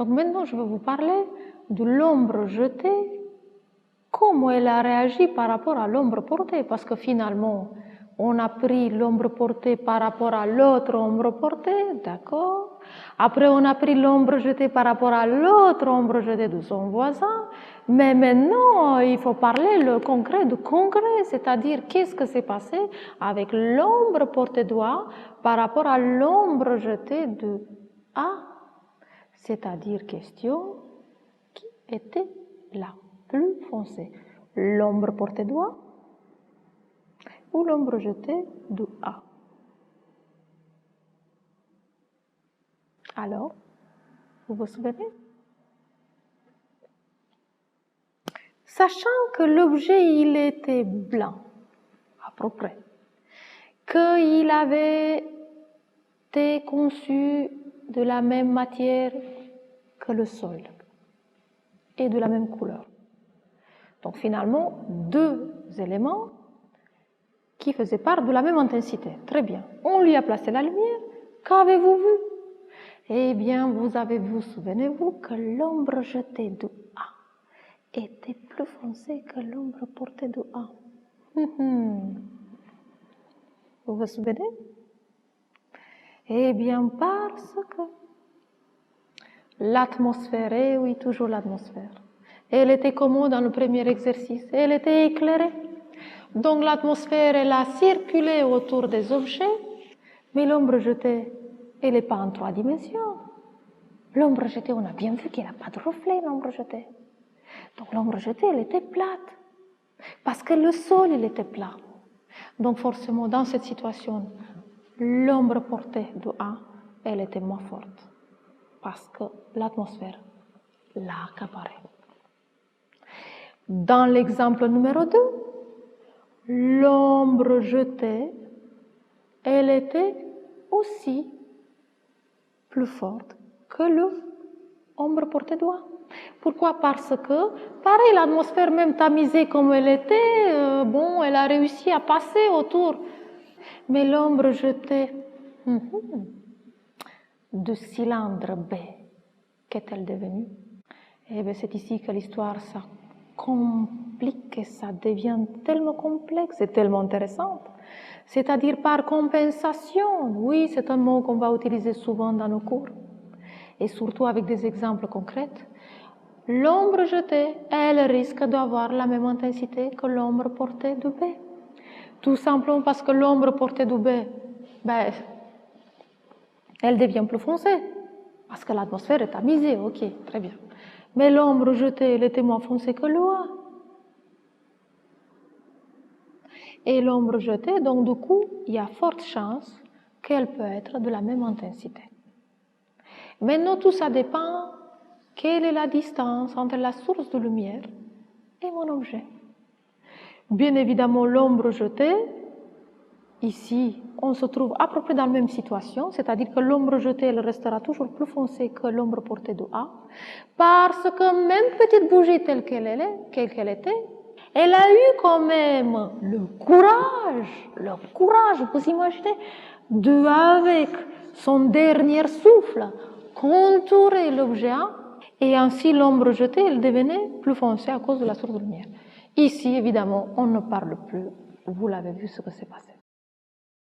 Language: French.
Donc maintenant, je vais vous parler de l'ombre jetée, comment elle a réagi par rapport à l'ombre portée, parce que finalement, on a pris l'ombre portée par rapport à l'autre ombre portée, d'accord? Après, on a pris l'ombre jetée par rapport à l'autre ombre jetée de son voisin. Mais maintenant, il faut parler le concret du concret, c'est-à-dire qu'est-ce que s'est passé avec l'ombre portée de A par rapport à l'ombre jetée de A. C'est-à-dire question qui était la plus foncée, l'ombre portée de A ou l'ombre jetée de A. Alors, vous vous souvenez? Sachant que l'objet, il était blanc, à peu près, qu'il avait été conçu de la même matière que le sol et de la même couleur. Donc finalement, deux éléments qui faisaient part de la même intensité. Très bien. On lui a placé la lumière. Qu'avez-vous vu? Eh bien, vous avez vu, souvenez-vous, que l'ombre jetée de A était plus foncée que l'ombre portée de A. Vous vous souvenez? Eh bien, parce que l'atmosphère, eh oui, toujours l'atmosphère. Elle était comme dans le premier exercice, elle était éclairée. Donc l'atmosphère, elle a circulé autour des objets, mais l'ombre jetée, elle n'est pas en 3 dimensions. L'ombre jetée, on a bien vu qu'elle n'a pas de reflet, l'ombre jetée. Donc l'ombre jetée, elle était plate, parce que le sol, il était plat. Donc forcément, dans cette situation, l'ombre portée de A, elle était moins forte, parce que l'atmosphère l'a accaparée. Dans l'exemple numéro 2, l'ombre jetée, elle était aussi plus forte que l'ombre portée de A. Pourquoi? Parce que, pareil, l'atmosphère même tamisée comme elle était, bon, elle a réussi à passer autour. Mais l'ombre jetée de cylindre B, qu'est-elle devenue? Eh bien, c'est ici que l'histoire ça complique et ça devient tellement complexe et tellement intéressante. C'est-à-dire par compensation. Oui, c'est un mot qu'on va utiliser souvent dans nos cours et surtout avec des exemples concrets. L'ombre jetée, elle risque d'avoir la même intensité que l'ombre portée de B. Tout simplement parce que l'ombre portée de B, ben, elle devient plus foncée. Parce que l'atmosphère est tamisée, ok, très bien. Mais l'ombre jetée, elle était moins foncée que l'eau. Et l'ombre jetée, donc du coup, il y a forte chance qu'elle peut être de la même intensité. Maintenant, tout ça dépend quelle est la distance entre la source de lumière et mon objet. Bien évidemment, l'ombre jetée, ici, on se trouve à peu près dans la même situation, c'est-à-dire que l'ombre jetée, elle restera toujours plus foncée que l'ombre portée de A, parce que même petite bougie telle qu'elle était, elle a eu quand même le courage, vous imaginez, de, avec son dernier souffle, contourer l'objet A, et ainsi l'ombre jetée, elle devenait plus foncée à cause de la source de lumière. Ici, évidemment, on ne parle plus, vous l'avez vu ce que s'est passé.